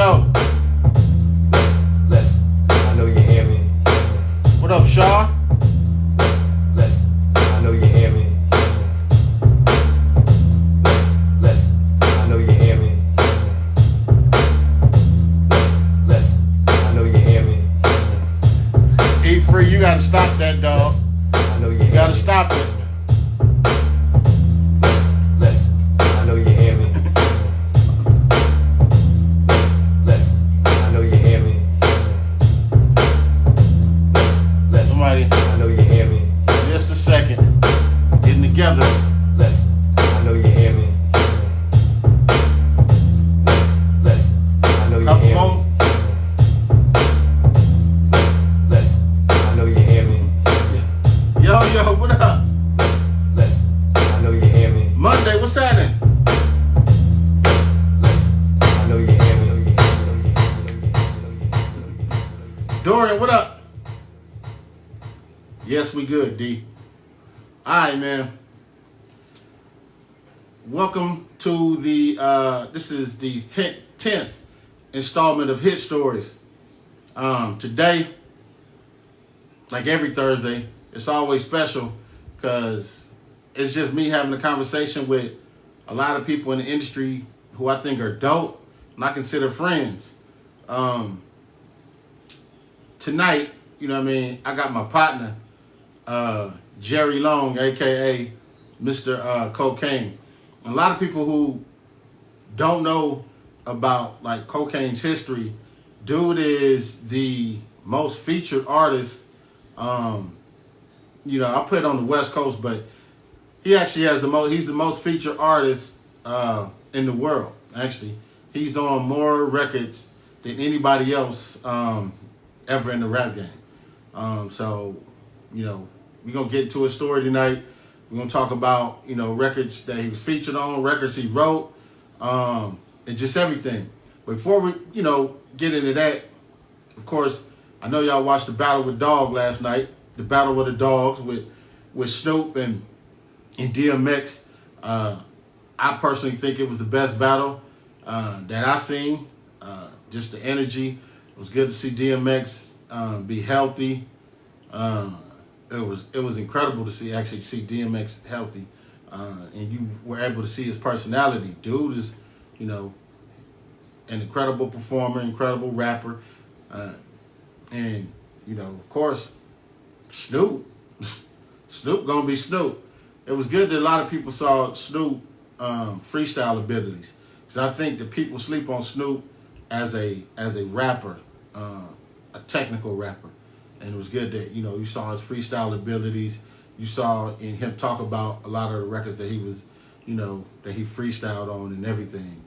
yo. I know you hear me. What up, Shaw? I know you hear me. I know you hear me. I know you hear me. E-Free, you gotta stop that, dog. I know you gotta stop it. I know you hear me. I know you hear me. Somebody, I know you hear me. Just a second. Getting together. I know you hear me. I know you hear me. I know you hear me. Yo, what up? I know you hear me. Monday, what's happening? I know you hear me. Dorian, what up? Yes, we good, D. Alright, man. Welcome to the this is the 10th installment of Hit Stories. Today, like every Thursday, it's always special because it's just me having a conversation with a lot of people in the industry who I think are dope and I consider friends. Tonight, you know what I mean, I got my partner, Jerry Long, aka Mr. Kokane. A lot of people who don't know about like Kokane's history, dude is the most featured artist. You know, I put it on the West Coast, but he actually has he's the most featured artist in the world. Actually, he's on more records than anybody else ever in the rap game. So, you know, we're gonna get into a story tonight. We're gonna talk about, you know, records that he was featured on, records he wrote, and just everything. Before we, you know, get into that, of course, I know y'all watched the Battle with Dog last night. The Battle with the Dogs with Snoop and DMX. I personally think it was the best battle that I seen. Just the energy. It was good to see DMX be healthy. It was incredible to see DMX healthy, and you were able to see his personality. Dude is, you know, an incredible performer, incredible rapper, and you know, of course, Snoop gonna be Snoop. It was good that a lot of people saw Snoop freestyle abilities, because I think that people sleep on Snoop as a rapper, a technical rapper. And it was good that, you know, you saw his freestyle abilities. You saw in him talk about a lot of the records that he was, you know, that he freestyled on and everything.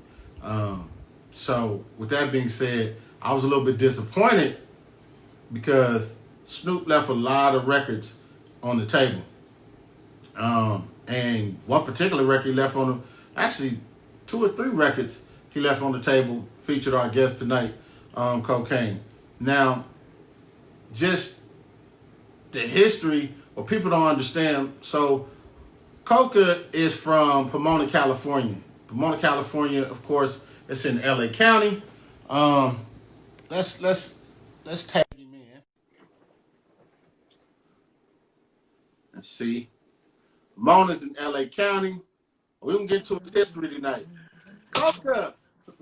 So with that being said, I was a little bit disappointed because Snoop left a lot of records on the table. And one particular record he left on the, actually 2 or 3 records he left on the table featured our guest tonight, Kokane. Now, just the history, what people don't understand. So, Coca is from Pomona, California. Pomona, California, of course, it's in LA County. Let's tag him in. Let's see. Pomona's in LA County. We're gonna get to his history tonight. Coca,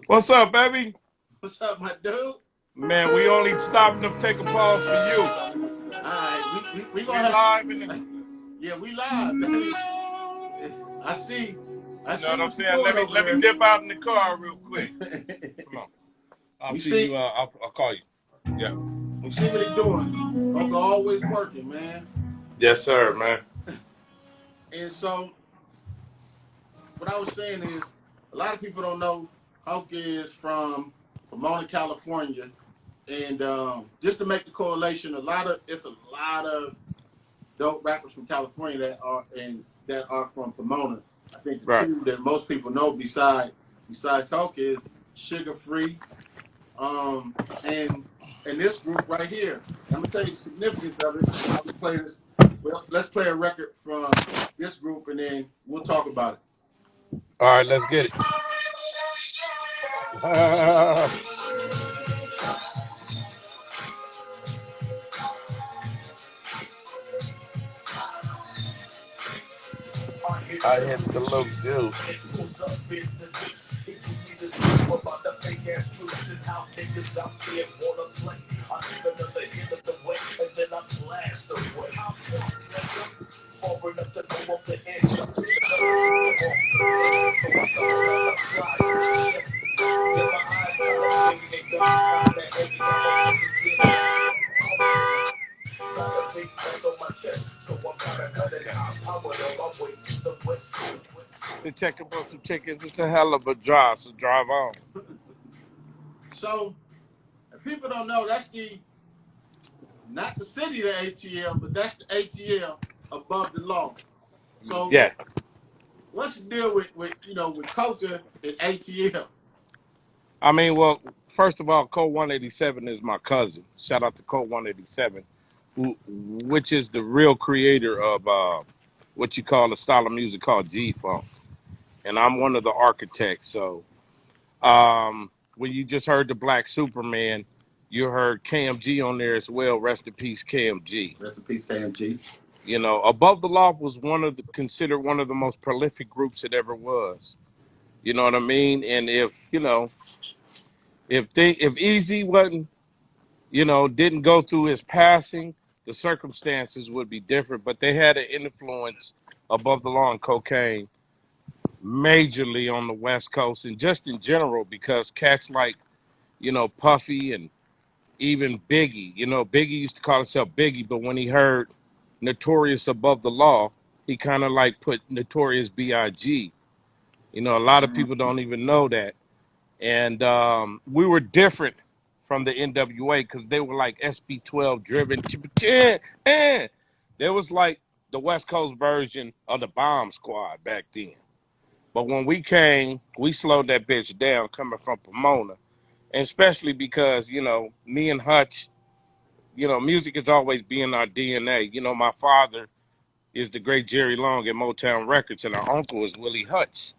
What's up, baby? what's up, my dude? Man, we only stopping to take a pause for you. All right, we We gonna have live in the, yeah, we live. Baby. I see. you I know see what I'm what you're saying? doing Let over me dip out in the car real quick. there. Come on. I'll You see see, you. I'll call you. Yeah. you see what he's doing. Coca always working, man. Yes, sir, man. And so, what I was saying is, a lot of people don't know Coca is from Pomona, California, and just to make the correlation, it's a lot of dope rappers from California that are from Pomona. I think the Right. two that most people know besides Coke is Sugar Free, and this group right here. I'm gonna tell you the significance of it. I'll play this. Well, let's play a record from this group, and then we'll talk about it. All right, let's get it. I hit the little juice. Been checking for some chickens. It's a hell of a drive, so drive on. So, if people don't know, that's not the city, the ATL, but that's the ATL above the law. So, Yeah. what's the deal with Coca and ATL? I mean, well, first of all, Code 187 is my cousin. Shout out to Code 187, which is the real creator of what you call a style of music called G-Funk. And I'm one of the architects. So when you just heard the Black Superman, you heard KMG on there as well. Rest in peace, KMG. Rest in peace, KMG. You know, Above the Law was considered one of the most prolific groups it ever was. You know what I mean? And if Easy wasn't, didn't go through his passing, the circumstances would be different. But they had an influence Above the Law and Kokane majorly on the West Coast and just in general because cats like, Puffy and even Biggie. Biggie used to call himself Biggie, but when he heard Notorious Above the Law, he kind of like put Notorious B.I.G. A lot of people don't even know that. And we were different from the NWA because they were like SB12 driven. There was like the West Coast version of the Bomb Squad back then. But when we came, we slowed that bitch down coming from Pomona. And especially because, me and Hutch, music has always been in our DNA. My father is the great Jerry Long at Moetown Records, and our uncle is Willie Hutch,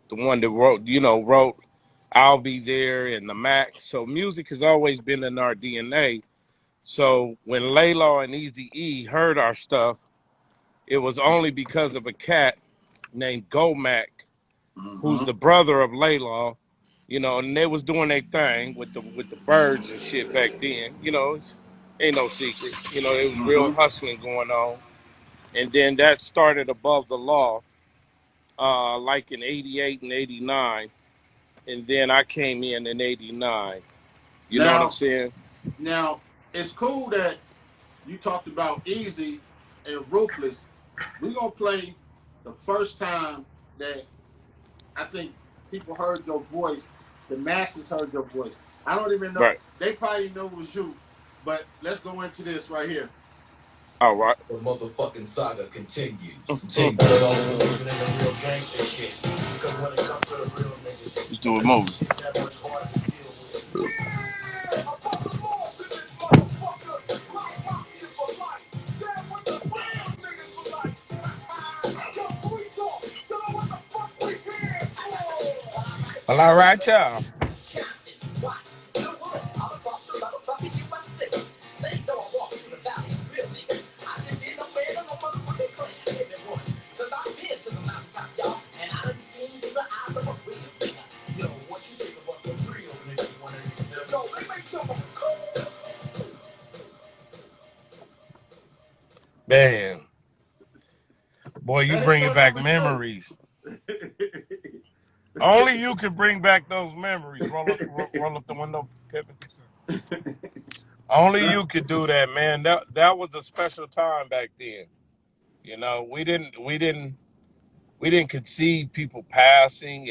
the one that wrote I'll Be There and the Mac. So music has always been in our DNA. So when Laylaw and Easy E heard our stuff, it was only because of a cat named Gomac, who's the brother of Laylaw, and they was doing their thing with the birds and shit back then. Ain't no secret. There was real hustling going on. And then that started Above the Law, like in 88 and 89. And then I came in 89. You know what I'm Now, saying? now it's cool that you talked about Easy and Ruthless. We're gonna play the first time that I think people heard your voice, the masses heard your voice. I don't even know. Right. They probably know it was you, but let's go into this right here. All right. The motherfucking saga continues. Take good old living in the real gangster shit. Because when it comes to the real niggas, Let's do a movie. shit that much harder to deal with. Well, all right, y'all. Man, boy, you bringing back memories. Only you can bring back those memories. Roll up the window, Pippin. Only you could do that, man. That was a special time back then. We didn't conceive people passing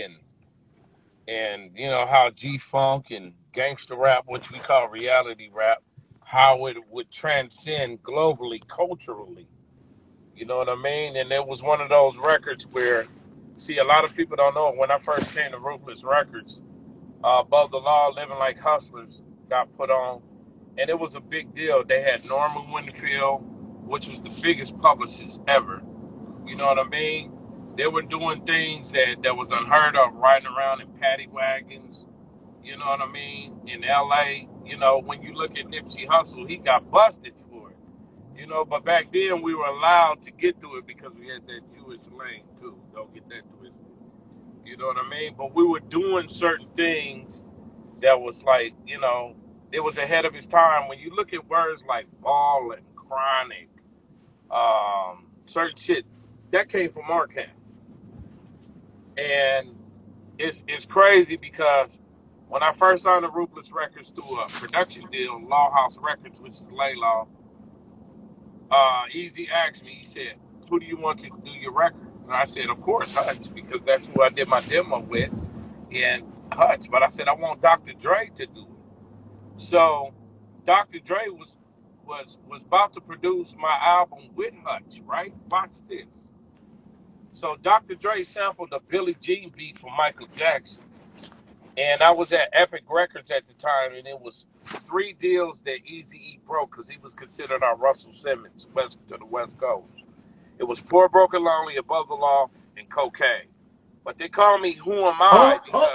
and how G-Funk and gangster rap, which we call reality rap, how it would transcend globally, culturally. You know what I mean? And it was one of those records where, see, a lot of people don't know. When I first came to Ruthless Records, Above the Law, Living Like Hustlers got put on, and it was a big deal. They had Norman Winfield, which was the biggest publicist ever. You know what I mean? They were doing things that was unheard of, riding around in paddy wagons. You know what I mean? In LA, when you look at Nipsey Hussle, he got busted for it. You know, but back then we were allowed to get to it because we had that Jewish lane too. Don't get that twisted. You know what I mean? But we were doing certain things that was like, you know, it was ahead of its time. When you look at words like ball and chronic, certain shit, that came from our camp. And it's crazy because when I first signed the Ruthless Records through a production deal, Law House Records, which is Laylaw, Easy asked me, he said, who do you want to do your record? And I said, of course, Hutch, because that's who I did my demo with, and Hutch. But I said, I want Dr. Dre to do it. So Dr. Dre was about to produce my album with Hutch, right? Watch this. So Dr. Dre sampled a Billie Jean beat from Michael Jackson. And I was at Epic Records at the time, and it was 3 deals that Eazy-E broke because he was considered our Russell Simmons, west to the West Coast. It was Poor, Broken, Lonely, Above the Law, and Kokane. But they call me Who Am I because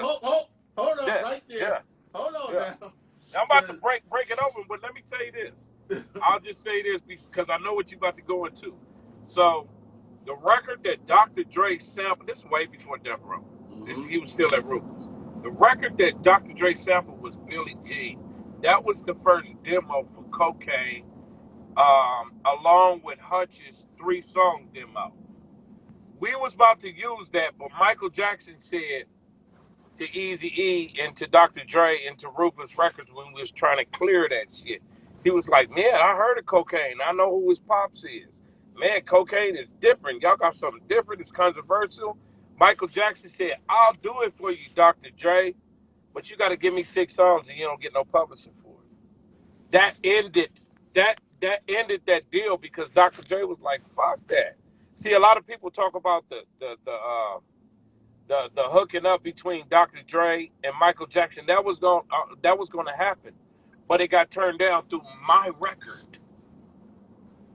Hold up yeah, right there. yeah, Hold on yeah. now, Now I'm about to because break it open, but let me say this. I'll just say this because I know what you're about to go into. So the record that Dr. Dre sampled, this is way before Death Row. He was still at Ruthless. The record that Dr. Dre sampled was Billie Jean. That was the first demo for Kokane, along with Hutch's 3-song demo. We was about to use that, but Michael Jackson said to Eazy-E and to Dr. Dre and to Ruthless Records when we was trying to clear that shit. He was like, man, I heard of Kokane. I know who his pops is. Man, Kokane is different. Y'all got something different. It's controversial. Michael Jackson said, I'll do it for you, Dr. Dre, but you got to give me 6 songs and you don't get no publishing for it. That ended that deal because Dr. Dre was like, fuck that. See, a lot of people talk about the hooking up between Dr. Dre and Michael Jackson. That was going to happen, but it got turned down through my record.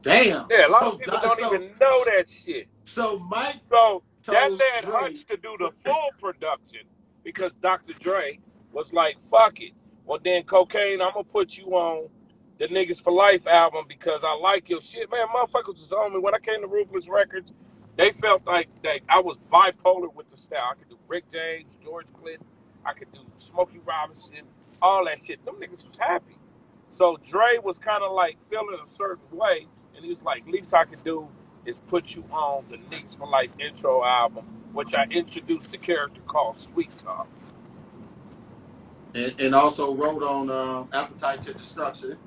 damn. Yeah, a lot of people don't even know that shit. So Mike So that told led Dre, Hutch to do the full production because Dr. Dre was like, fuck it. Well, then Kokane, I'm going to put you on the Niggas for Life album because I like your shit. Man, motherfuckers was on me. When I came to Ruthless Records, they felt like I was bipolar with the style. I could do Rick James, George Clinton. I could do Smokey Robinson, all that shit. Them niggas was happy. So Dre was kind of like feeling a certain way, and he was like, least I could do is put you on the Niggas for Life intro album, which I introduced the character called Sweet Talk. and also wrote on Appetite to Destruction.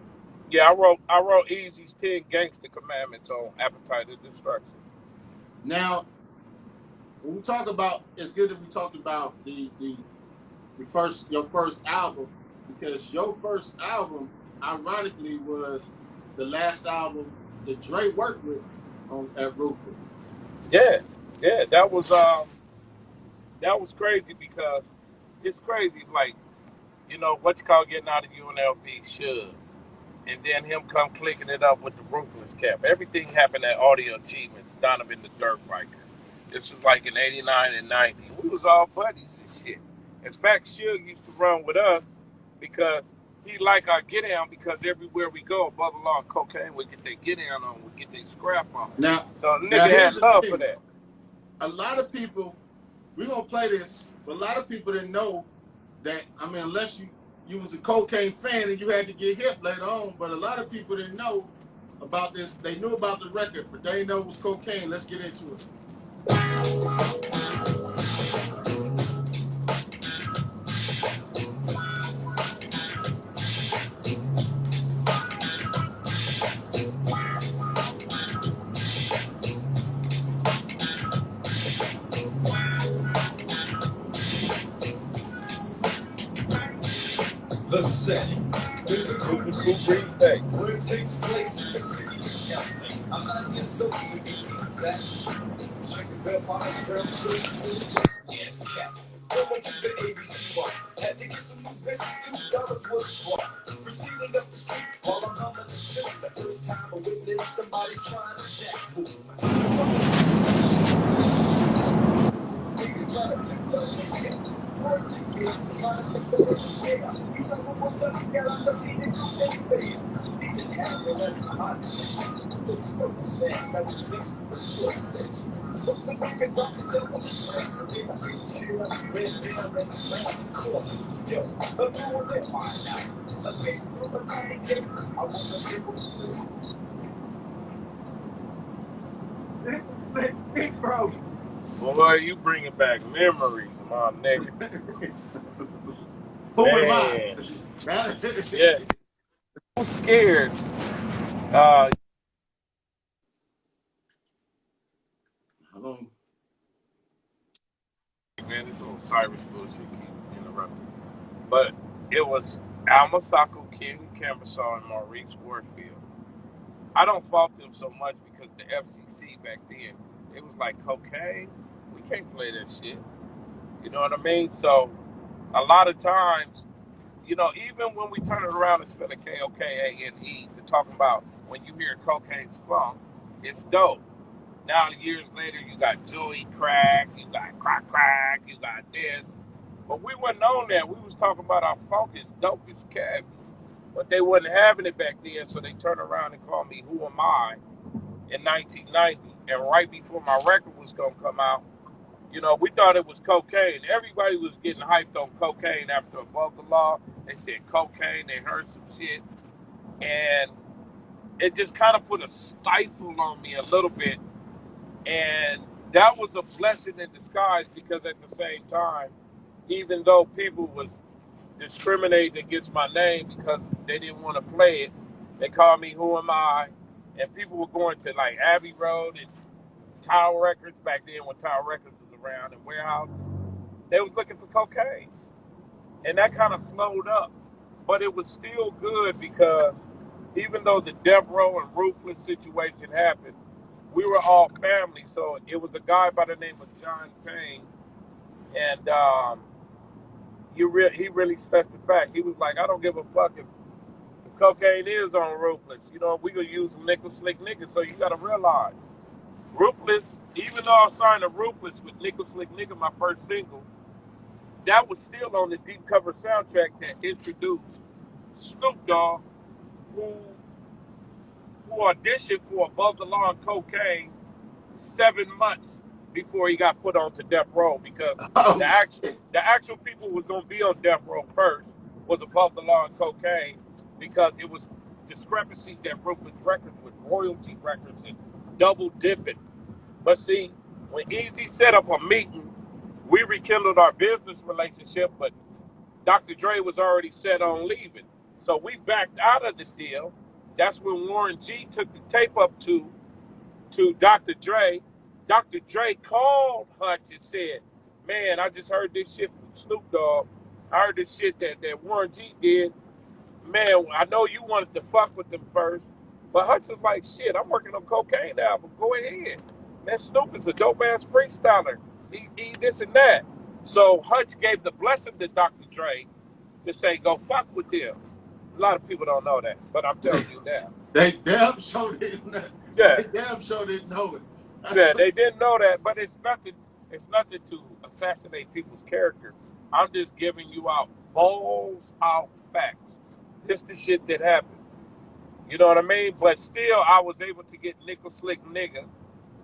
Yeah, I wrote Easy's 10 Gangster Commandments on Appetite to Destruction. Now, when we talk about, it's good that we talked about your first album, because your first album, ironically, was the last album that Dre worked with at Ruthless. Yeah, that was crazy because it's crazy. Like, you know, what you call getting out of UNLV should. And then him come clicking it up with the Ruthless Cap. Everything happened at Audio Achievements, Donovan the Dirt Biker. This was like in 89 and 90. We was all buddies and shit. In fact, Suge used to run with us because he liked our get down because everywhere we go, Above the Law and Kokane, we get their get down on, we get their scrap on. Now, So the nigga here's had the love thing. for that. A lot of people, we're gonna play this, but a lot of people didn't know that. I mean, unless you was a Kokane fan and you had to get hip later on, but a lot of people didn't know about this. They knew about the record, but they didn't know it was Kokane. Let's get into it. The setting. There's a cool where it takes place in the city of Cali. I'm not yet so to be exact. Check the bell on this girl, yes, cat. Going to the ABC bar. Had to get some new business, $2 worth of bar. Proceeding up the street while I'm humming the tune. The first time I witnessed somebody's trying to jack move. Niggas trying to tiptoe in. Bro. Boy, you bringing back memories, my nigga. Who am I? Man, yeah, I'm scared. I don't. Man, this old Cyrus bullshit keep interrupting. But it was Alma Sacco, King Cambassaw, and Maurice Warfield. I don't fault them so much because the FCC back then, it was like cocaine. We can't play that shit. You know what I mean? So a lot of times, even when we turn it around and spell it Kokane to talk about when you hear cocaine's funk, it's dope. Now years later, you got Joey Crack, you got Crack, you got this. But we wasn't on that. We was talking about our funk is dope as cat. But they wasn't having it back then, so they turned around and called me Who Am I in 1990. And right before my record was going to come out, we thought it was cocaine. Everybody was getting hyped on cocaine after Above the Law. They said cocaine, they heard some shit. And it just kind of put a stifle on me a little bit. And that was a blessing in disguise because at the same time, even though people was discriminating against my name because they didn't want to play it, they called me Who Am I? And people were going to like Abbey Road and Tower Records back then when Tower Records was around and Warehouse. They was looking for cocaine. And that kind of slowed up. But it was still good because even though the Death Row and Ruthless situation happened, we were all family. So it was a guy by the name of John Payne. And he really stuck the fact. He was like, I don't give a fuck if cocaine is on Ruthless. We gonna use nickel slick niggas. So you gotta realize, Ruthless, even though I signed a Ruthless with Nickel Slick Nigga, my first single, that was still on the deep cover soundtrack that introduced Snoop Dogg, who auditioned for Above the Law and Cocaine 7 months before he got put onto Death Row because Oh, shit. the actual people who was gonna be on Death Row first was Above the Law and Cocaine because it was discrepancies that Ruthless Records with royalty records and double dipping. But see, when Easy set up a meeting, we rekindled our business relationship, but Dr. Dre was already set on leaving. So we backed out of this deal. That's when Warren G took the tape up to Dr. Dre. Dr. Dre called Hutch and said, man, I just heard this shit from Snoop Dogg. I heard this shit that Warren G did. Man, I know you wanted to fuck with them first. But Hutch was like, shit, I'm working on Cocaine album. Go ahead. Man, Snoop is a dope ass freestyler. He this and that. So Hutch gave the blessing to Dr. Dre to say, go fuck with them. A lot of people don't know that, but I'm telling you now. They damn sure didn't. Yeah, They damn sure didn't know it. yeah, they didn't know that, but it's nothing. It's nothing to assassinate people's character. I'm just giving you out balls out facts. This the shit that happened. You know what I mean? But still, I was able to get Nickel Slick Nigga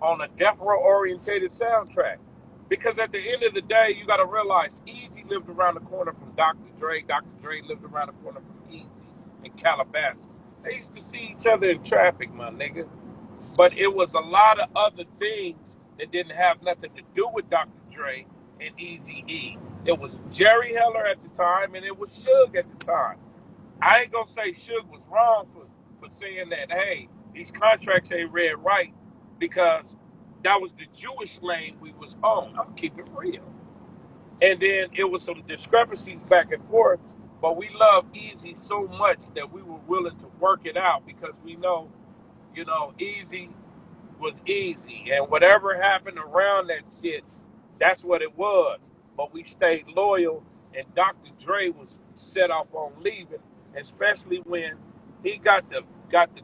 on a Death Row orientated soundtrack. Because at the end of the day, you got to realize Easy lived around the corner from Dr. Dre. Dr. Dre lived around the corner from Easy in Calabasas. They used to see each other in traffic, my nigga. But it was a lot of other things that didn't have nothing to do with Dr. Dre and Easy E. It was Jerry Heller at the time, and it was Suge at the time. I ain't gonna say Suge was wrong for saying that, hey, these contracts ain't read right because that was the Jewish lane we was on. I'm keeping it real. And then it was some discrepancies back and forth, but we love Easy so much that we were willing to work it out because we know, Easy was easy. And whatever happened around that shit, that's what it was. But we stayed loyal, and Dr. Dre was set off on leaving, especially when he got the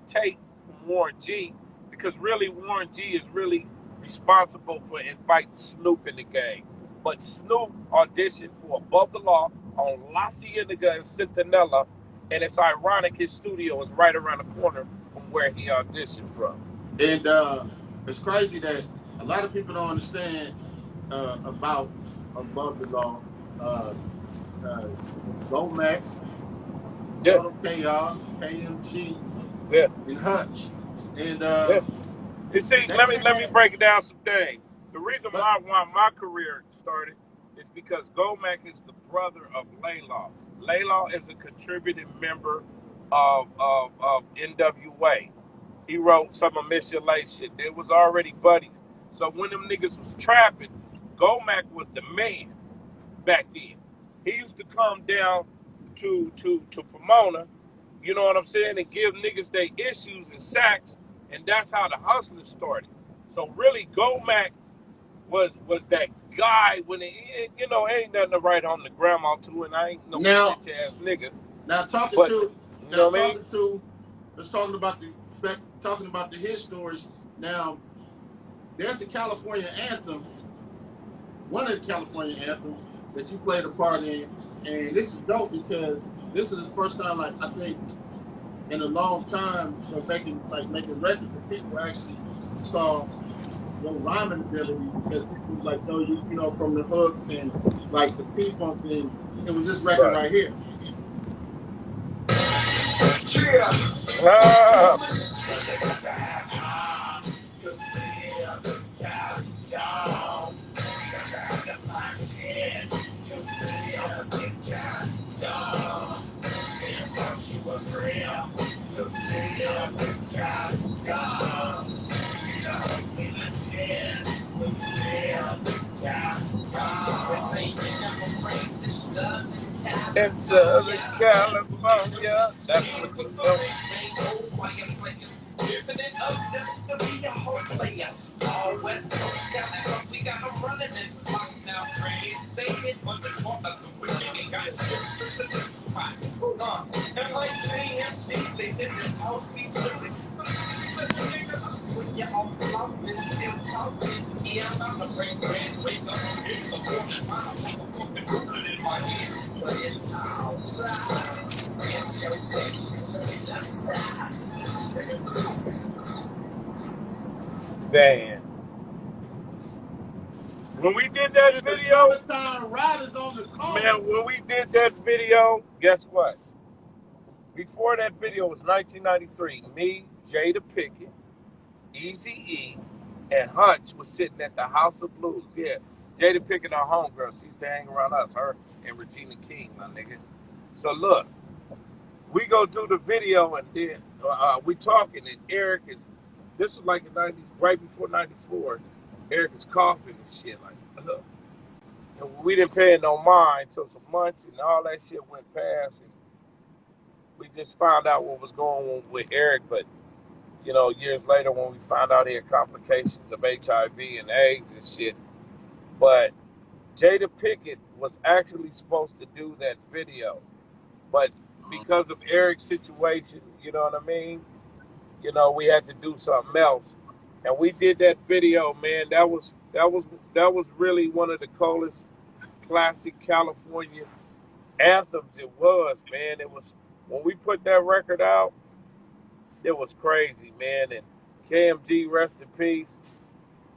tape from Warren G, because really Warren G is really responsible for inviting Snoop in the game. But Snoop auditioned for Above the Law on La Cienega and Centinela, and it's ironic his studio is right around the corner from where he auditioned from. And it's crazy that a lot of people don't understand about Above the Law. Uh, uh, Gomac, Yeah, Total Chaos, KMG, yeah, and Hutch. And yeah. You see, they let me had, break down some things. The reason but why my career started is because Gomac is the brother of Laylaw. Laylaw is a contributing member of NWA. He wrote some of Miss Your Late shit. They was already buddies. So when them niggas was trapping, Gomac was the man back then. He used to come down to Pomona, you know what I'm saying, and give niggas their issues and sacks, and that's how the hustlers started. So really, Gomac was that guy when it, you know, ain't nothing to write home to grandma to, and I ain't no now snitch ass nigga, now talking but to you now know what I mean? talking to let's talking about the hit stories. Now there's a California anthem, one of the California anthems that you played a part in, and this is dope because this is the first time, like I think, in a long time of making records that people actually saw your rhyming ability because people like know you know from the hooks and like the P Funk thing. It was this record Right. right here. Ah, in Southern California, that's what you know. Man, when we did that And the video, summertime riders on the corner. man, when we did that video, guess what? Before that video was 1993. Me, Jada Pickett, Easy E, and Hutch was sitting at the House of Blues. Yeah, Jada Pickett, our homegirl, she used to hang around us, her and Regina King, my nigga. So look, we go do the video and then we talking and Eric is, this was like in 90, right before 94, Eric is coughing and shit like, and we didn't pay it no mind until some months and all that shit went past and we just found out what was going on with Eric, but you know, years later when we found out he had complications of HIV and AIDS and shit. But Jada Pickett was actually supposed to do that video, but because of Eric's situation, you know what I mean? You know, we had to do something else. And we did that video, man. That was really one of the coolest classic California anthems it was, man. It was when we put that record out, it was crazy, man. And KMG, rest in peace.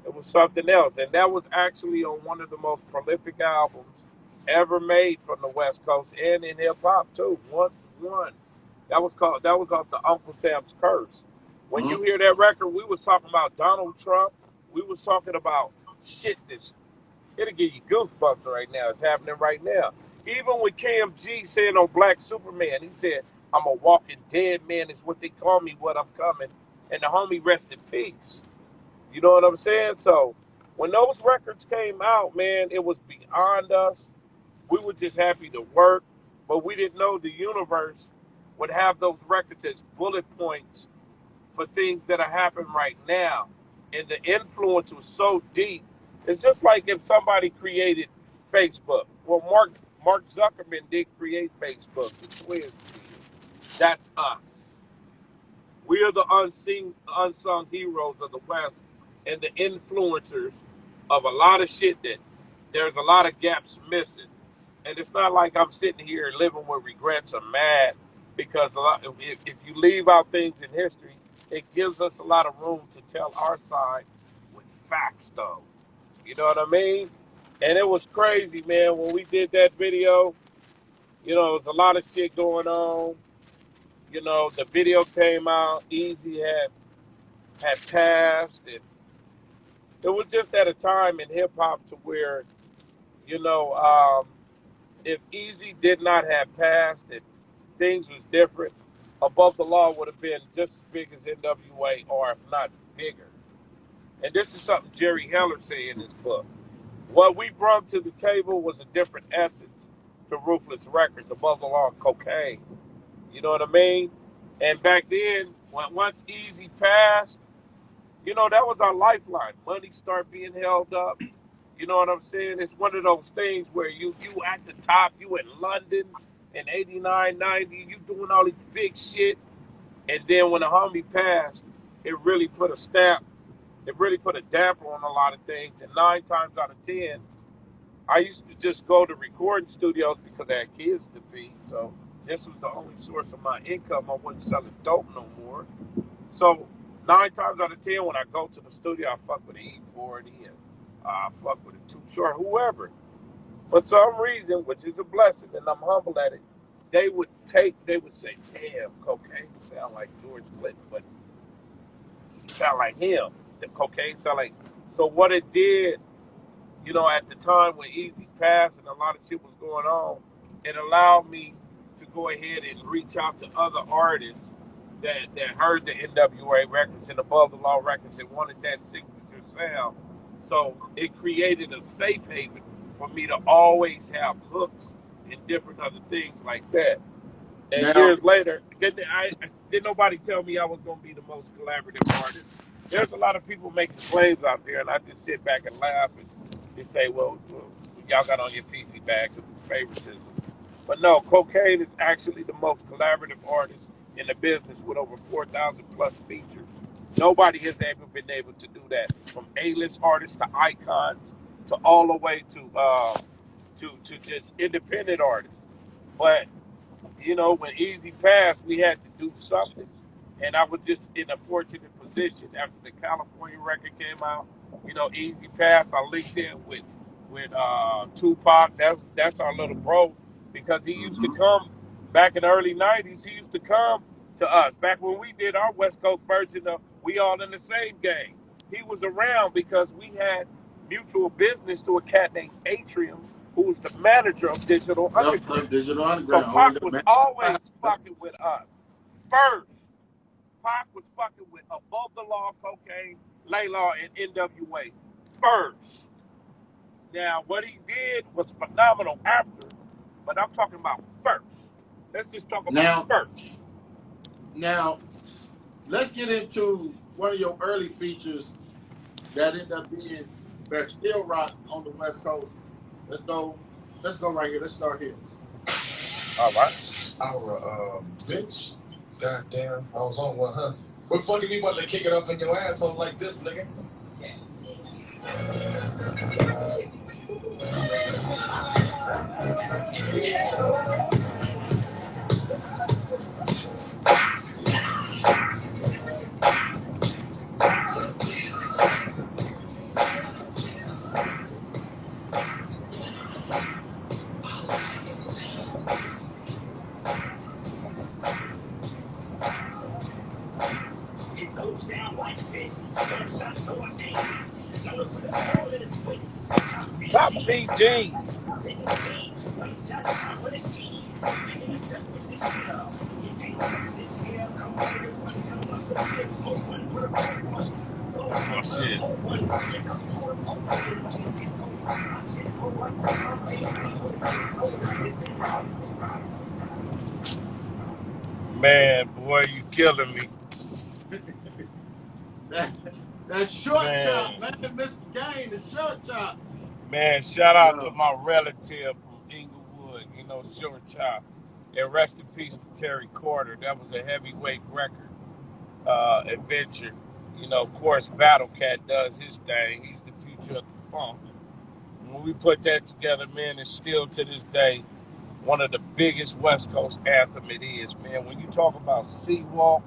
It was something else. And that was actually on one of the most prolific albums ever made from the West Coast and in hip hop too. One. That was off the Uncle Sam's Curse. When Mm-hmm. you hear that record, we was talking about Donald Trump. We was talking about shit that's it'll give you goosebumps right now. It's happening right now. Even with KMG saying on Black Superman, he said, I'm a walking dead man, is what they call me, what I'm coming. And the homie rest in peace. You know what I'm saying? So when those records came out, man, it was beyond us. We were just happy to work, but we didn't know the universe would have those records as bullet points for things that are happening right now. And the influence was so deep. It's just like if somebody created Facebook. Well, Mark Zuckerman did create Facebook. The twins did. That's us. We are the unsung heroes of the West and the influencers of a lot of shit that there's a lot of gaps missing. And it's not like I'm sitting here living with regrets or mad because if you leave out things in history, it gives us a lot of room to tell our side with facts, though. You know what I mean? And it was crazy, man, when we did that video. You know, there was a lot of shit going on. You know, the video came out, Easy had passed, and it was just at a time in hip hop to where, you know, if Easy did not have passed and things was different, Above the Law would have been just as big as NWA, or if not bigger. And this is something Jerry Heller said in his book. What we brought to the table was a different essence to Ruthless Records, Above the Law, and Kokane. You know what I mean? And back then, once Easy passed, you know, that was our lifeline. Money started being held up. You know what I'm saying? It's one of those things where you at the top, you in London in 89, 90, you doing all this big shit. And then when the homie passed, it really put a stamp, it really put a damper on a lot of things. And 9 times out of 10, I used to just go to recording studios because I had kids to feed. So this was the only source of my income. I wasn't selling dope no more. So 9 times out of 10, when I go to the studio, I fuck with an E40 and I fuck with a Too Short, whoever. For some reason, which is a blessing, and I'm humble at it, they would say, damn, Kokane sound like George Clinton, but sound like him. The Kokane sound like. So what it did, you know, at the time when Easy passed and a lot of shit was going on, it allowed me to go ahead and reach out to other artists that heard the NWA records and Above the Law records and wanted that signature sound. So it created a safe haven for me to always have hooks and different other things like that. And Now, years later, didn't nobody tell me I was going to be the most collaborative artist. There's a lot of people making claims out there, and I just sit back and laugh and say, well, y'all got on your PP bags of favoritism. But no, Kokane is actually the most collaborative artist in the business with over 4,000 plus features. Nobody has ever been able to do that, from A-list artists to icons to all the way to just independent artists. But you know, when Easy passed, we had to do something. And I was just in a fortunate position after the California record came out. You know, Easy passed. I linked in with Tupac. That's our little bro, because he used to come back in the early '90s. He used to come to us back when we did our West Coast version of We All in the Same Game. He was around because we had mutual business to a cat named Atrium, who was the manager of Digital Underground. Digital So Underground, Pac always was man. always fucking with us. First, Pac was fucking with Above the Law, Kokane, Laylaw, and NWA. First. Now, what he did was phenomenal after, but I'm talking about first. Let's just talk about Now, first. now, let's get into one of your early features that ended up being that still rock on the West Coast. Let's go. Let's go right here. Let's start here. All right. Our bitch. Goddamn, I was on one, huh? What fucking you about to kick it up in your asshole like this, nigga? It goes down like this. Gunshots so dangerous. Fellas with a hole in a twist. Top CG. Gunshot with a key. Taking a trip with this girl. You can't touch this here. Come on, everyone. Tell us what this smoke one. We're all Oh shit. Man, boy, you killing me. That short chop, Man. man, Mr. Game, the short chop. Man, shout out to Yo, my relative from Inglewood, you know, Short Chop. And rest in peace to Terry Corder. That was a heavyweight record adventure. You know, of course, Battle Cat does his thing. He's the future of the funk. When we put that together, man, it's still to this day one of the biggest West Coast anthem it is, man. When you talk about Seawalk,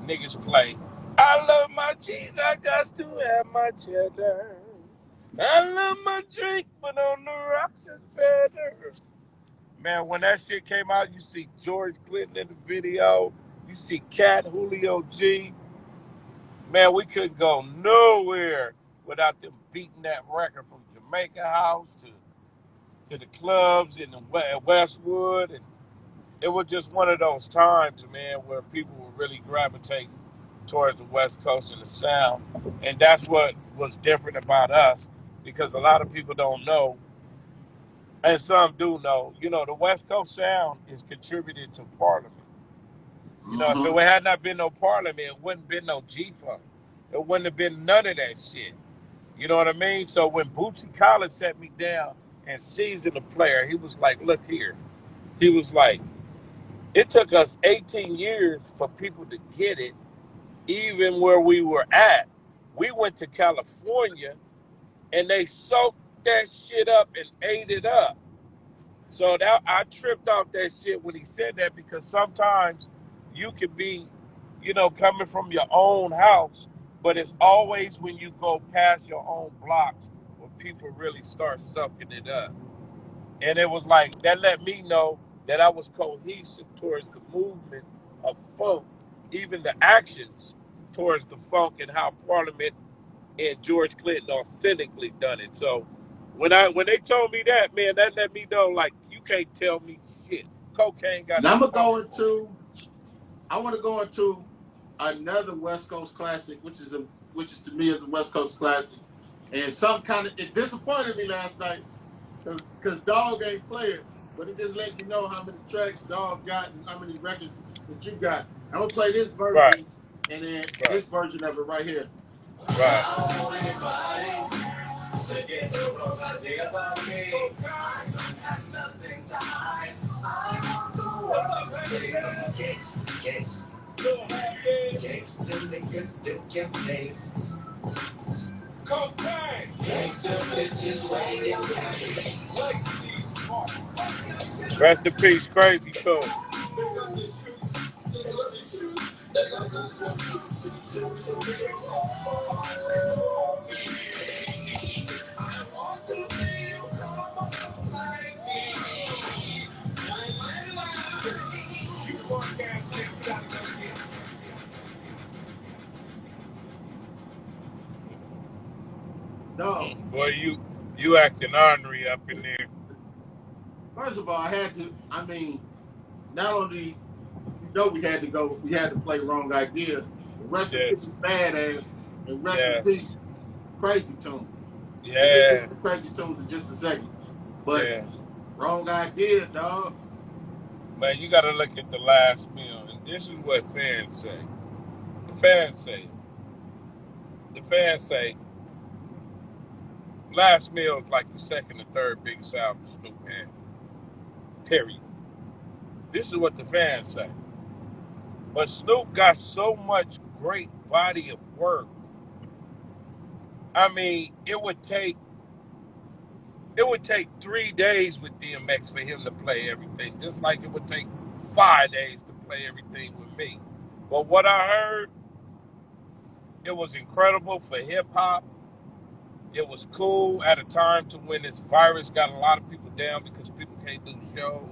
niggas play. I love my cheese, I got to have my cheddar. I love my drink, but on the rocks it's better. Man, when that shit came out, you see George Clinton in the video. You see Cat, Julio G. Man, we couldn't go nowhere without them beating that record from Jamaica House to the clubs in the Westwood. And it was just one of those times, man, where people were really gravitating towards the West Coast and the sound. And that's what was different about us, because a lot of people don't know, and some do know, the West Coast sound is contributed to Parliament. If Mm-hmm. it had not been no Parliament, it wouldn't have been no G-Funk. It wouldn't have been none of that shit. You know what I mean? So when Bootsy Collins sat me down and seasoned the player, he was like, look here. He was like, it took us 18 years for people to get it, even where we were at. We went to California and they soaked that shit up and ate it up. So that I tripped off that shit when he said that, because sometimes you can be, coming from your own house, but it's always when you go past your own blocks when people really start soaking it up. And it was like that let me know that I was cohesive towards the movement of funk, even the actions towards the funk, and how Parliament and George Clinton authentically done it. So when they told me that, man, that let me know, like, you can't tell me shit. Cocaine got Now the I'm gonna funk go for it. into. I want to go into another West Coast classic, which is to me is a West Coast classic, and some kind of it disappointed me last night because Dog ain't play it, but it just let you know how many tracks Dog got and how many records that you got. I'm gonna play this Right, version and then right, this version of it right here. right. I don't want anybody to get the wrong idea about me. I has nothing to hide. I want the world to see gangsta, gangsta, gangsta niggas still get paid. Cocaine. Gangsta bitches waiting. Rest in peace, Crazy Tune. Dog. Boy, you acting ornery up in there. First of all, I had to. I mean, not only we had to play Wrong Idea. Rest in Yeah, peace, Badass, and rest in yeah, peace, Crazy Tune. And we'll get yeah, to Crazy Tunes in just a second. But yeah. Wrong Idea, dog. Man, you gotta look at the last meal, and this is what fans say. The fans say, the fans say, last meal is like the second or third biggest album Snoop had. Period. This is what the fans say. But Snoop got so much great body of work. I mean, it would take 3 days with DMX for him to play everything, just like it would take 5 days to play everything with me. But what I heard, it was incredible for hip hop. It was cool at a time to when this virus got a lot of people down because people can't do shows.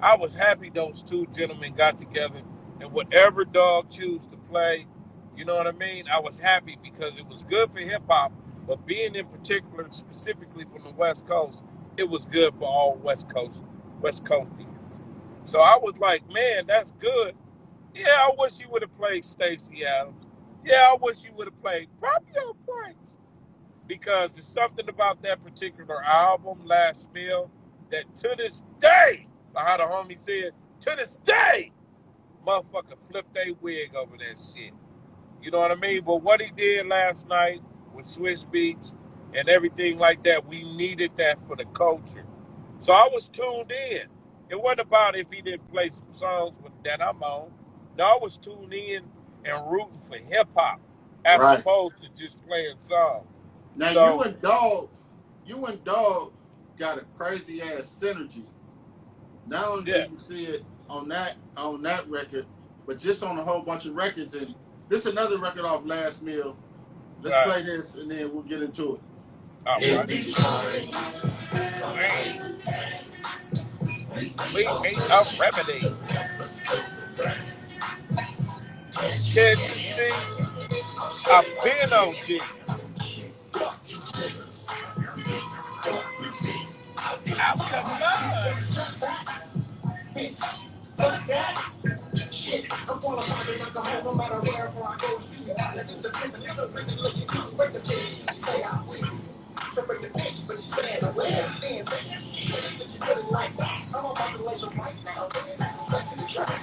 I was happy those two gentlemen got together, and whatever Dog choose to play, you know what I mean? I was happy because it was good for hip hop, but being in particular, specifically from the West Coast, it was good for all West Coastians. So I was like, man, that's good. Yeah, I wish you would have played Stacey Adams. Yeah, I wish you would have played Propio Prince, because there's something about that particular album, Last Meal, that to this day, like how the homie said, to this day, motherfucker flipped a wig over that shit. You know what I mean? But what he did last night with Swiss Beats and everything like that, we needed that for the culture. So I was tuned in. It wasn't about if he didn't play some songs that I'm on. No, I was tuned in and rooting for hip hop as Right. opposed to just playing songs. Now So you and Dog got a crazy ass synergy. Not only do Yeah, you see it on that record, but just on a whole bunch of records. And this is another record off Last Meal. Let's right. play this and then we'll get into it. All In right. these times, Man, we need a remedy. Can't you see? I've been OG. I'm coming on. fuck that. Shit, I'm qualified like a home no matter wherever I go. You got niggas depending on the reason looking to break the case. You say I win. To break the case, but you stand away. Then bitch, since you put it like that, I'm about to laser right now. Back to the track.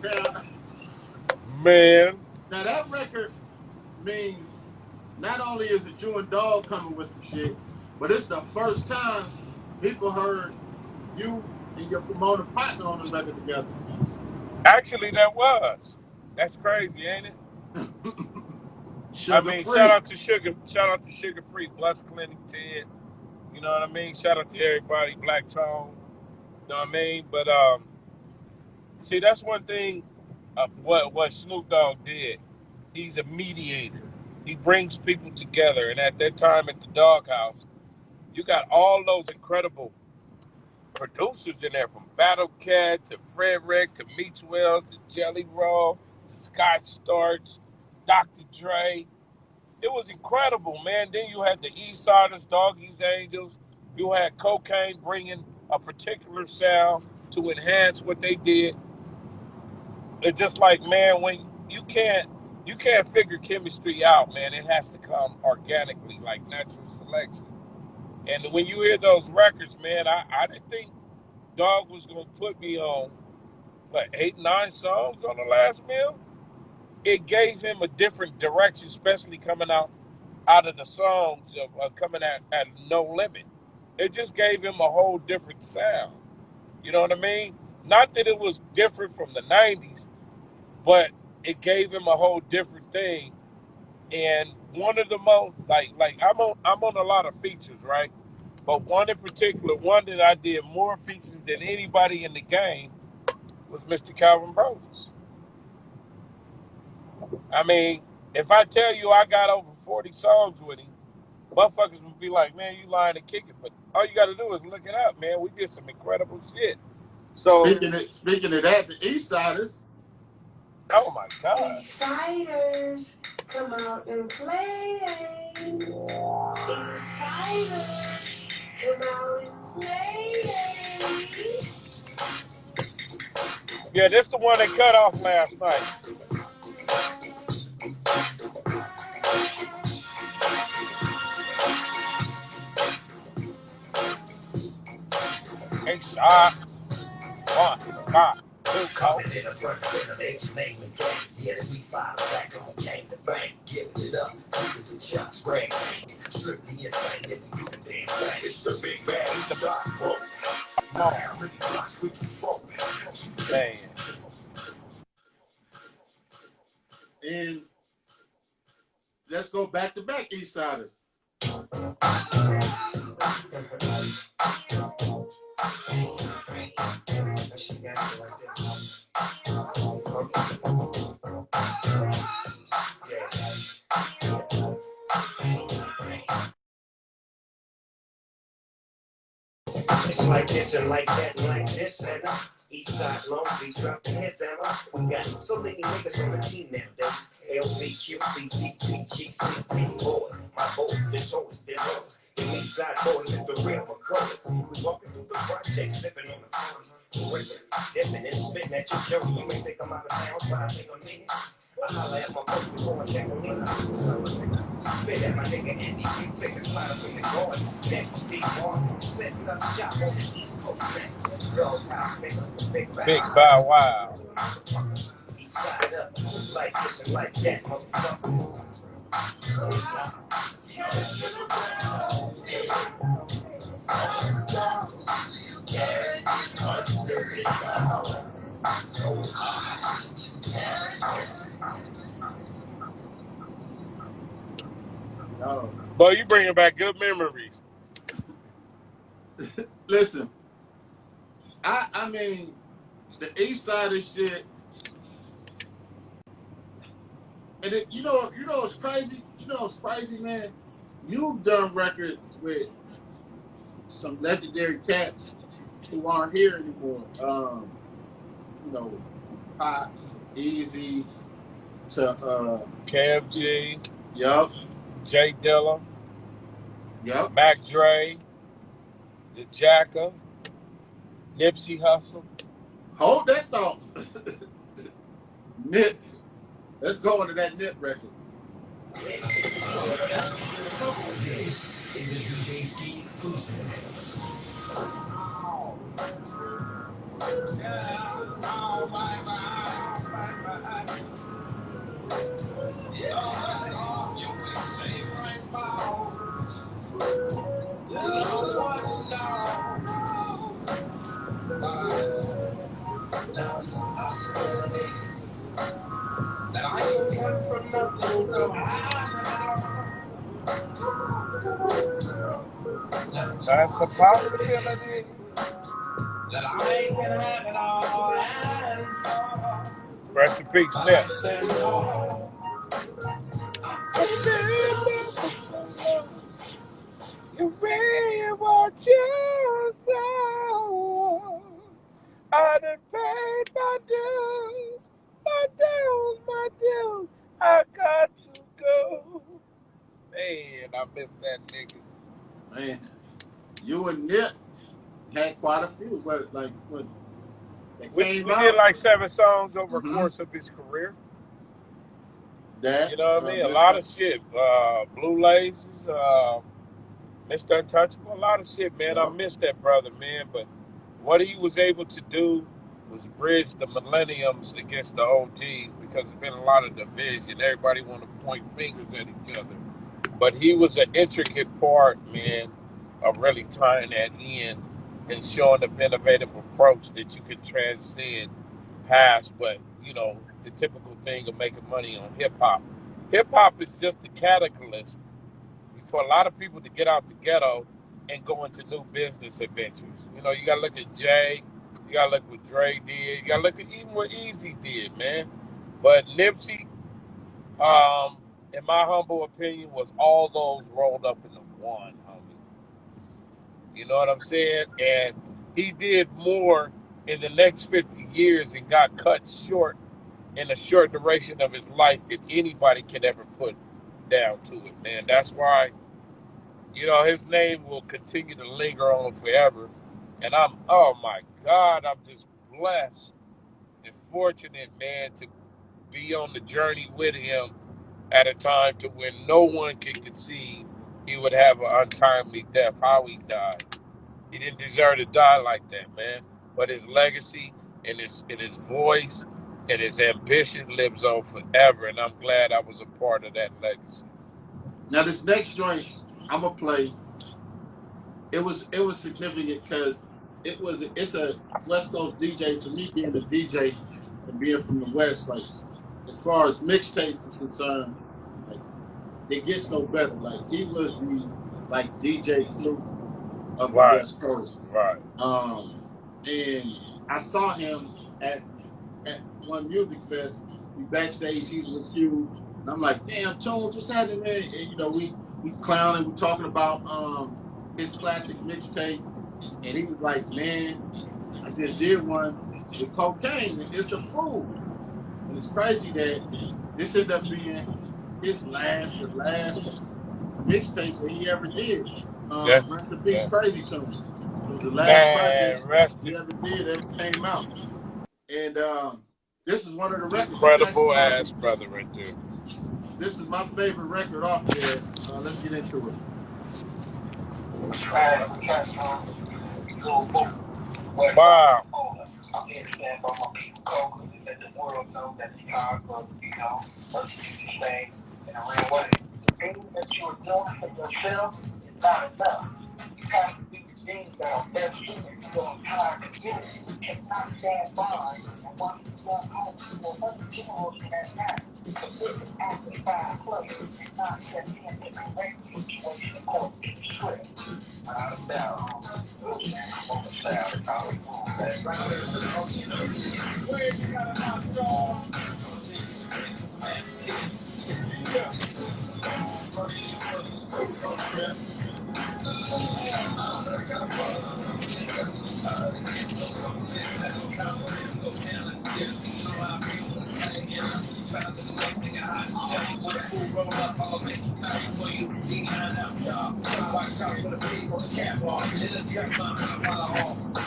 Now, Man, now that record means not only is it you and Dog coming with some shit, but it's the first time people heard you and your promoter partner on the record together. actually, that was. That's crazy, ain't it? I Sugar mean, free. shout out to Sugar Free, Bless Clinic, Ted. You know what I mean? Shout out to everybody, Black Tone. You know what I mean? But see, that's one thing. What Snoop Dogg did. He's a mediator. He brings people together, and at that time at the Doghouse, you got all those incredible producers in there, from Battle Cat to Frederick to Meach Wells to Jelly Roll to Scott Storch, Dr. Dre. It was incredible, man. Then you had the East Siders, Doggy's Angels. You had Kokane bringing a particular sound to enhance what they did. It's just like, man, when you can't figure chemistry out, man. It has to come organically, like natural selection. And when you hear those records, man, I didn't think Dog was gonna put me on what 8, 9 songs on the Last Meal. It gave him a different direction, especially coming out of the songs of coming at No Limit. It just gave him a whole different sound. You know what I mean? Not that it was different from the '90s, but it gave him a whole different thing. And one of the most like I'm on a lot of features, right? But one in particular, one that I did more features than anybody in the game was Mr. Calvin Brothers. I mean, if I tell you I got over 40 songs with him, motherfuckers would be like, man, you lying to kick it. But all you got to do is look it up, man. We did some incredible shit. So, Speaking of that, the East Siders. oh my God. Insiders, come out and play. Insiders, come out and play. Yeah, this the one they cut off last night. Hey, shot. 1, 5, 2, Coming in the front with a stage name and game. Yeah, the east side of back on came to bang. Giving it up, niggas and chucks, spray. Strictly insane, if you do the damn thing. It's the big bad east side, bro. come on, Really blocks with control. man. And let's go back to back East Siders. It's like this and like that and like this and each side Long Beach dropping his ammo. We got so many niggas on the team nowadays. LBQ, BTP, GCP, boy, my boy, this horse, this horse. The east side boys is the real McCoys. We walking through the project, sipping on the corners. Dipping and spitting at your show. You may think I'm out of town, but I think I'm in it. I holler at my folks before I check them in. Spit at my nigga Andy, you take a slide up in the garden. Next Steve Martin, setting up shop on the East Coast. Girls house, big Bow Wow. East side up, like this and like that, motherfucker. Oh. Boy, you bringing back good memories. Listen, I mean, the East Side of shit, and it's crazy. It's crazy, man. You've done records with some legendary cats who aren't here anymore. From Pop to Easy to Kev G, yup, Jay Dilla, yup. Mac Dre, the Jacker, Nipsey Hussle. Hold that thought. Nip. Let's go into that Nip record. This is a DJ Ski exclusive. That I ain't come from nothing to hide. That's a possibility. That I ain't gonna have it all. And Rest in peace, I Nip. stand tall. You really want you so. I done paid my dues, my dues, my dues. I got to go. Man, I miss that nigga. Man, you and Nip had quite a few, but what that We came did out. like 7 songs over the Mm-hmm. course of his career. That You know what I mean? A lot Mr. of shit. Blue Laces, Mr. Untouchable, a lot of shit, man. I Yup. miss that brother, man. But what he was able to do was bridge the millenniums against the OGs because there's been a lot of division. Everybody want to point fingers at each other. But he was an intricate part, man, of really tying that in and showing the innovative approach that you can transcend past the typical thing of making money on hip hop. Hip hop is just a catalyst for a lot of people to get out the ghetto and go into new business adventures. You gotta look at Jay, you gotta look what Dre did, you gotta look at even what Easy did, man. But Nipsey, in my humble opinion, was all those rolled up into one, homie. You know what I'm saying? And he did more in the next 50 years and got cut short in a short duration of his life than anybody could ever put down to it, man. That's why his name will continue to linger on forever. And oh my God, I'm just blessed and fortunate, man, to be on the journey with him at a time to when no one could conceive he would have an untimely death, how he died. He didn't deserve to die like that, man. But his legacy and his voice and his ambition lives on forever. And I'm glad I was a part of that legacy. Now this next joint I'm gonna play. It was significant because it's a West Coast DJ. For me, being a DJ and being from the West, like as far as mixtapes is concerned, like it gets no better. Like he was the DJ Clue of the Right, West Coast. right. And I saw him at one music fest. We backstage, he's with you, and I'm like, damn, Tones, what's happening, man? And we clowning, we talking about his classic mixtape, and he was like, man, I just did one with Kokane, and it's a fool. And it's crazy that this ended up being the last mixtape that he ever did. Yeah, Rest in peace, yeah. Crazy Tunes. It was the last project Man, rest he in ever did ever came out. And this is one of the records. This is actually incredible ass brother right there. this is my favorite record off there. Let's get into it. Wow. I'm here to stand by my people, Kokane, and let the world know that it's time for, us to do this thing in a real way. The thing that you're doing for yourself is not enough. You have to do things that are best suited to your entire community cannot stand by and watch the young homes or other generals in that matter. This is amplified pleasure and not set in a correct situation according to the script. Without a doubt. On the side of college. Where you got a lot of y'all?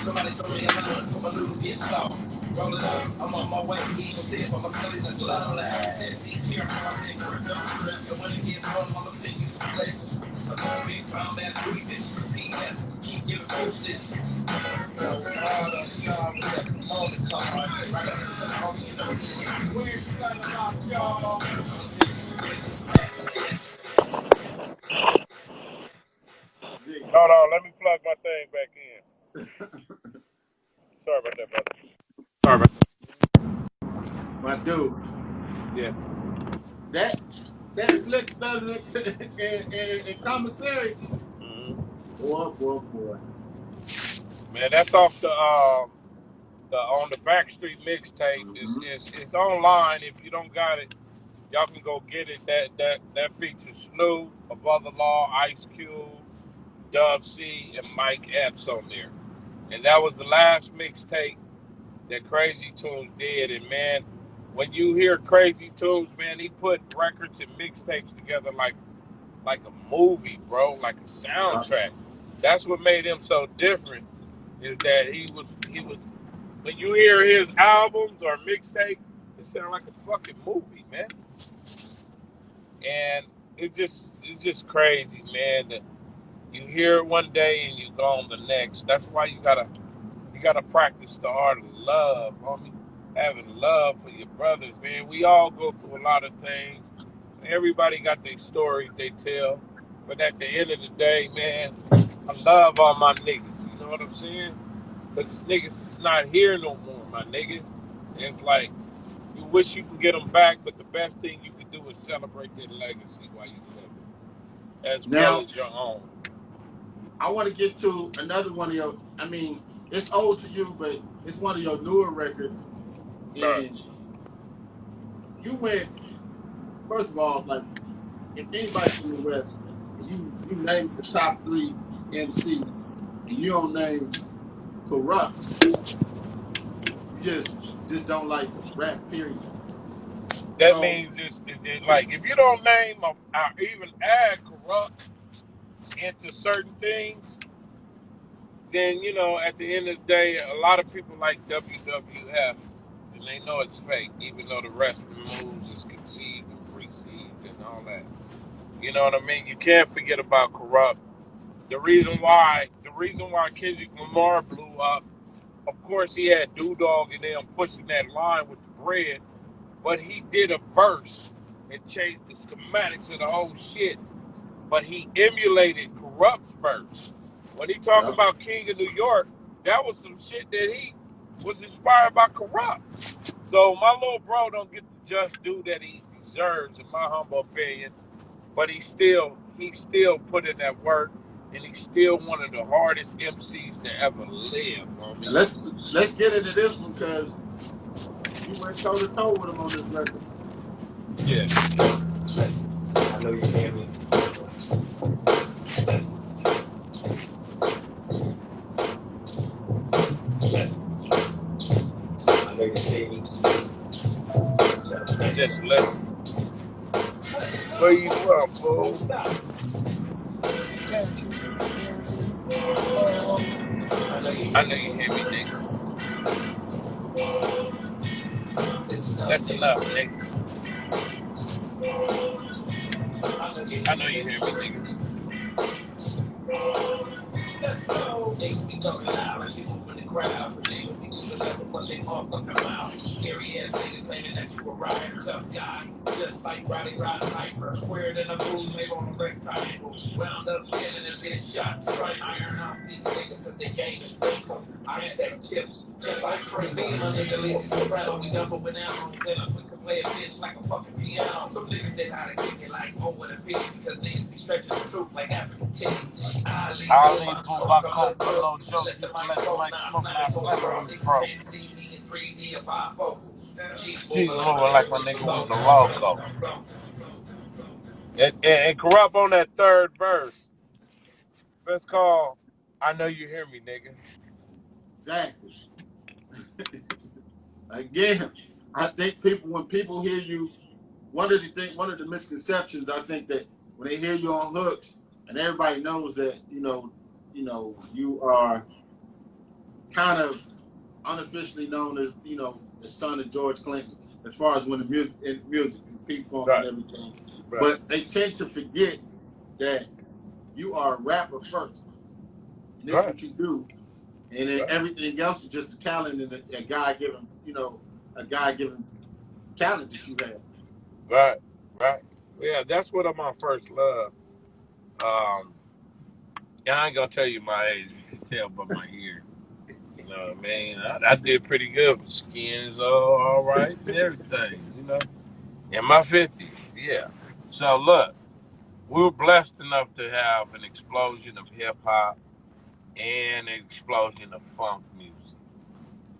Somebody throw me a line, so my lose get slow. Roll it up, I'm on my way. Even said, but my scully that's low. Said, see, here, I said, work up, strap. And when it get home, I'ma send you some flicks. A big brown ass breathing. P.S. Keep your posted. Where you got a lot, y'all? Hold on, let me plug my thing back in. Sorry about that, brother. Sorry about My dude, that. that flick started in commissary. Yeah. Boy. Man, that's off the on the Backstreet mixtape. It's online. If you don't got it, y'all can go get it. That features Snoop, Above the Law, Ice Cube, Dub C, and Mike Epps on there. And that was the last mixtape that Crazy Tunes did. And man, when you hear Crazy Tunes, man, he put records and mixtapes together like a movie, bro, like a soundtrack. That's what made him so different. Is that he was when you hear his albums or mixtape, it sounds like a fucking movie, man. And it's just crazy, man. That you hear it one day and you go on the next. That's why you gotta practice the art of love, homie. Having love for your brothers, man. We all go through a lot of things. Everybody got their stories they tell. But at the end of the day, man, I love all my niggas. You know what I'm saying? Because niggas is not here no more, my nigga. And it's like, you wish you could get them back, but the best thing you can do is celebrate their legacy while you live, as well Now, as your own. I want to get to another one of your. I mean, it's old to you, but it's one of your newer records. Right. And you went first of all, like if anybody from the West, and you name the top 3 MCs, and you don't name Corrupt, you just don't like rap. Period. That So means like, if you don't name or even add Corrupt into certain things, then, at the end of the day, a lot of people like WWF, and they know it's fake, even though the rest of the moves is conceived and preceived and all that. You know what I mean? You can't forget about Corrupt. The reason why Kendrick Lamar blew up, of course, he had Dog and them pushing that line with the bread, but he did a verse and changed the schematics of the whole shit. But he emulated Corrupt's verse. When he talked yep. about King of New York, that was some shit that he was inspired by Corrupt. So my little bro don't get the just due that he deserves, in my humble opinion. But he still put in that work, and he's still one of the hardest MCs to ever live, homie. And let's get into this one because you went toe to toe with him on this record. Yeah. I know you hear me. I know you see me. Just listen. Where you from, fool? I know you hear me, nigga. That's enough, nigga. I know you hear me, nigga. Niggas be talking loud like they moving the crowd. They don't be good enough to put their motherfucking mouth. Scary ass nigga claiming that you a rider. Tough guy, just like Roddy Piper. Squared in a groove, made on a rectangle. Wound up getting a bitch shot. Straight iron out these niggas cause they game is wrinkle. I stack chips just like Pringle. Me and my nigga Lazy Soprano, we double with animals. And we can play a bitch like a fucking piano. Some niggas they know how to kick it like oh what a pig because niggas be stretching the truth like African titties. All these fools I coke for no joke. Used to let the mic smoke, now slavery was broke. She's moving like my nigga was a loco. And corrupt on that third verse. Let's call I Know You Hear Me, nigga. Exactly. Again, I think when people hear you, one of the misconceptions I think that when they hear you on hooks, and everybody knows that you are kind of unofficially known as the son of George Clinton, as far as when the music, P Funk Right. and everything. Right. But they tend to forget that you are a rapper first, and that's what you do, and then everything else is just a talent and a God-given talent that you have. Right. Yeah, that's what my first love. Yeah, I ain't gonna tell you my age. You can tell by my ear. You know what I mean? I did pretty good. Skin is all right and everything. In my 50s. Yeah. So look, we were blessed enough to have an explosion of hip hop and an explosion of funk music.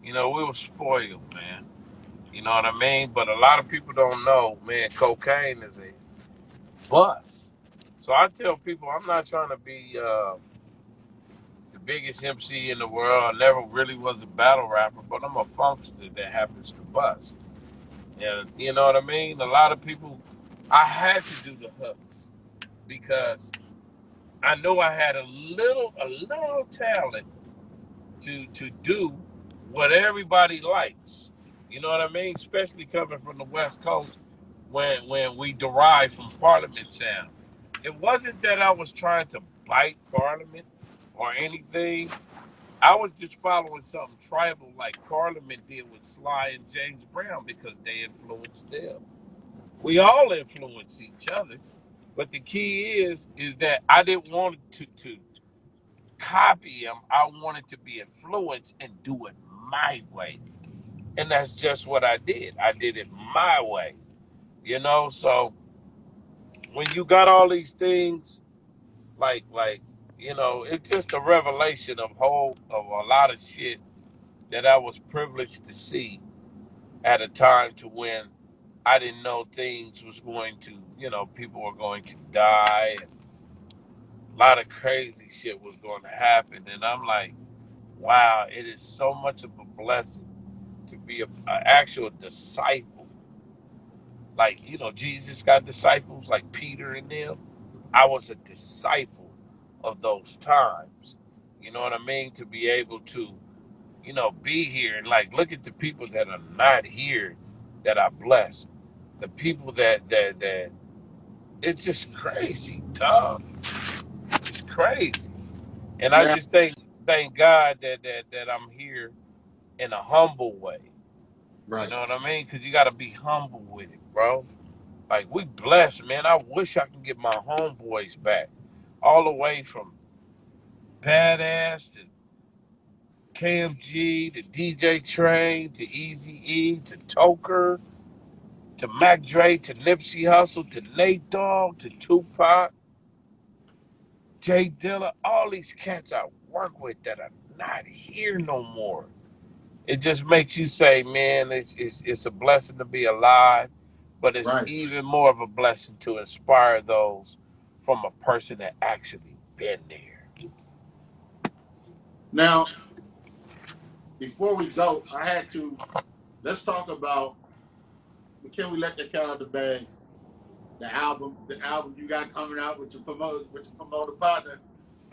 We were spoiled, man. You know what I mean? But a lot of people don't know, man, Kokane is a bust. So I tell people I'm not trying to be the biggest MC in the world. I never really was a battle rapper, but I'm a funkster that happens to bust. And you know what I mean? A lot of people, I had to do the hooks because I know I had a little talent to do what everybody likes. You know what I mean? Especially coming from the West Coast when we derive from Parliament Town. It wasn't that I was trying to bite Parliament or anything. I was just following something tribal like Parliament did with Sly and James Brown because they influenced them. We all influence each other, but the key is that I didn't want to copy them. I wanted to be influenced and do it my way. And that's just what I did. I did it my way. So when you got all these things, it's just a revelation of a lot of shit that I was privileged to see at a time to when I didn't know things was going to, people were going to die and a lot of crazy shit was going to happen. And I'm like, wow, it is so much of a blessing to be a actual disciple. Like, Jesus got disciples like Peter and them. I was a disciple of those times. You know what I mean? To be able to, be here and like look at the people that are not here that are blessed. The people that it's just crazy, dog. It's crazy. And I Now, just thank God that I'm here in a humble way. You right, know what I mean? Because you got to be humble with it, bro. Like, we blessed, man. I wish I could get my homeboys back. All the way from Badass to KMG to DJ Train to Easy E to Toker to Mac Dre to Nipsey Hussle to Nate Dogg to Tupac, Jay Dilla. All these cats I work with that are not here no more. It just makes you say, man, it's a blessing to be alive, but it's right. even more of a blessing to inspire those from a person that actually been there. Now, before we go, I had to let's talk about can we let the cat out of the bag? The album you got coming out with your promoter partner.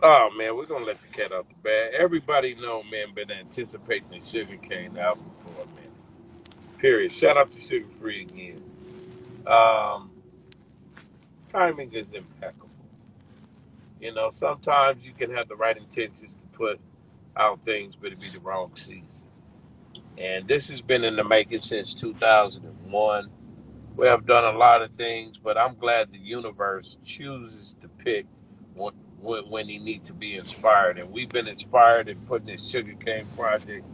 Oh man, we're gonna let the cat out the bag. Everybody know, man, been anticipating the Sugar Cane album for a minute. Period. Shout out to Sugar Free again. Um, Timing is impeccable. Sometimes you can have the right intentions to put out things, but it'd be the wrong season. And this has been in the making since 2001. We have done a lot of things, but I'm glad the universe chooses to pick when he needs to be inspired. And we've been inspired in putting this Sugarcane project.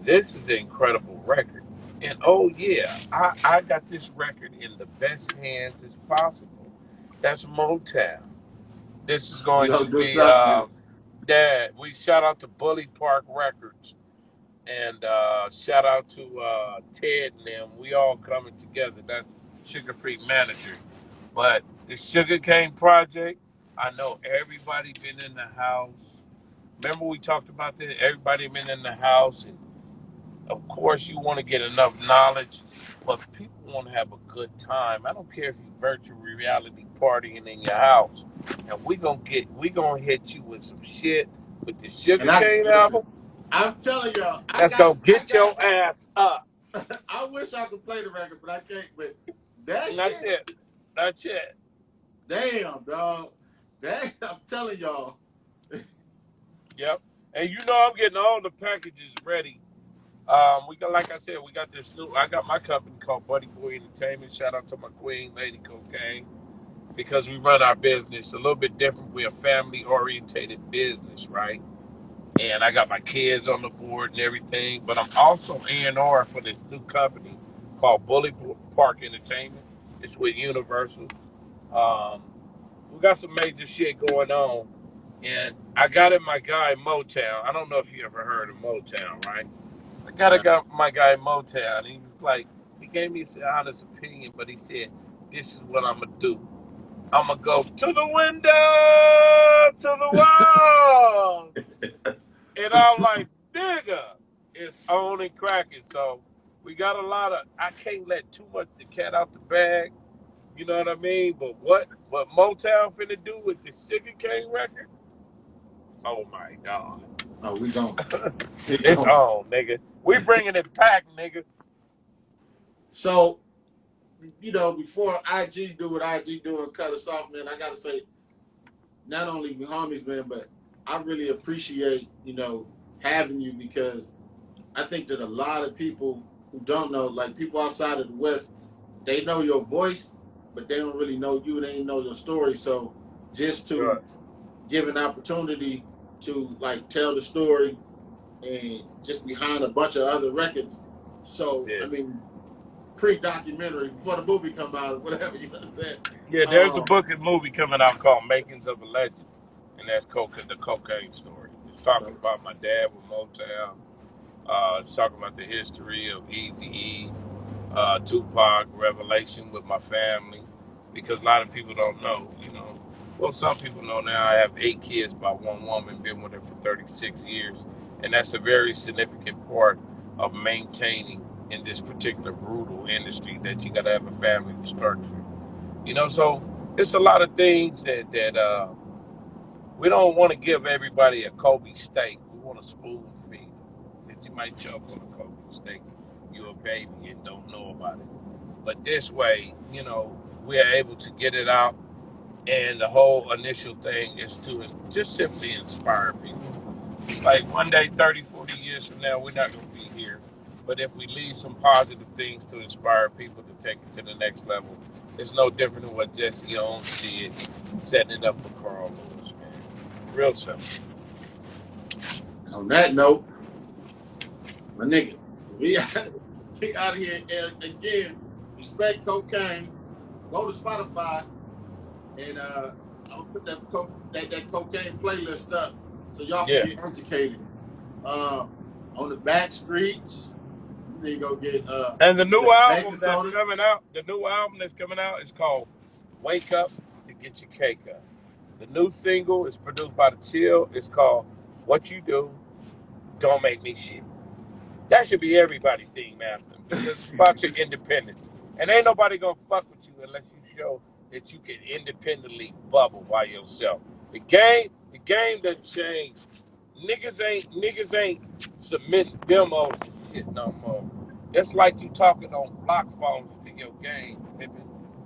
This is an incredible record. And oh, yeah, I got this record in the best hands as possible. That's Motown. This is We going gonna to do be, something with it. Dad, we shout out to Bully Park Records and shout out to Ted and them. We all coming together. That's Sugar Free manager. But the Sugarcane Project, I know everybody been in the house. Remember we talked about this? Everybody been in the house, and of course you want to get enough knowledge, but people want to have a good time. I don't care if you virtual reality partying in your house, and we gonna hit you with some shit with the And I Sugarcane listen. album. I'm telling y'all, That's gonna get your ass up. I wish I could play the record, but I can't. But that And that's shit, it. That's it. damn, dog. That I'm telling y'all. Yep. And you know I'm getting all the packages ready. We got, like I said, we got this new. I got my company called Buddy Boy Entertainment. Shout out to my queen, Lady Kokane, because we run our business a little bit different. We're a family orientated business, right? And I got my kids on the board and everything. But I'm also A&R for this new company called Bully Park Entertainment. It's with Universal. Um, we got some major shit going on. And I got in my guy Motown. I don't know if you ever heard of Motown, right? I got my guy Motown. He was like, he gave me his honest opinion, but he said, this is what I'm going to do. I'm going to go to the window, to the wall. And I'm like, nigga, it's on and cracking. So we got a lot of, I can't let too much the cat out the bag. You know what I mean? But what Motown finna do with the Sugarcane record? Oh my God. Oh, we gone. We It's gone. on, nigga. We bringing it back, nigga. So, before IG do what IG do and cut us off, man, I gotta say, not only we homies, man, but I really appreciate, having you because I think that a lot of people who don't know, like people outside of the West, they know your voice, but they don't really know you. They don't know your story. So just to Right. give an opportunity to like tell the story and just behind a bunch of other records. So Yeah. I mean, pre-documentary before the movie come out, or whatever, you know what I'm saying? Yeah, there's a book and movie coming out called Makings of a Legend, and that's the cocaine story. It's talking So about my dad with Motown. It's talking about the history of Eazy-E, Tupac, Revelation with my family, because a lot of people don't know, Well, some people know now. I have 8 kids by one woman, been with her for 36 years, and that's a very significant part of maintaining in this particular brutal industry that you got to have a family structure. So it's a lot of things that we don't want to give everybody a Kobe steak. We want to spoon feed them. Because you might choke on a Kobe steak. You're a baby and don't know about it. But this way, we are able to get it out. And the whole initial thing is to just simply inspire people. Like one day, 30, 40 years from now, we're not going to be here. But if we leave some positive things to inspire people to take it to the next level, it's no different than what Jesse Owens did, setting it up for Carl Lewis, man. Real simple. on that note, my nigga, we we out here and again, respect cocaine. Go to Spotify and I'm gonna put that cocaine playlist up so y'all can Yeah. get educated. Uh, on the back streets, you need to go get And the new that album baking that's soda. coming out, is called Wake Up to Get Your Cake Up. The new single is produced by The Chill. It's called What You Do, Don't Make Me Shit. That should be everybody's theme anthem because it's about your independence. And ain't nobody gonna fuck with you unless you show that you can independently bubble by yourself. The game doesn't change. Niggas ain't submitting demos and shit no more. That's like you talking on block phones to your game, baby.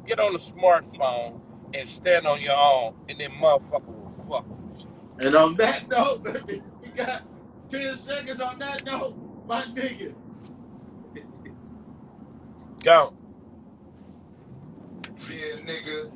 Get on a smartphone and stand on your own, and then motherfucker will fuck with you. And on that note, we got 10 seconds on that note, my nigga. Go. Yeah, nigga.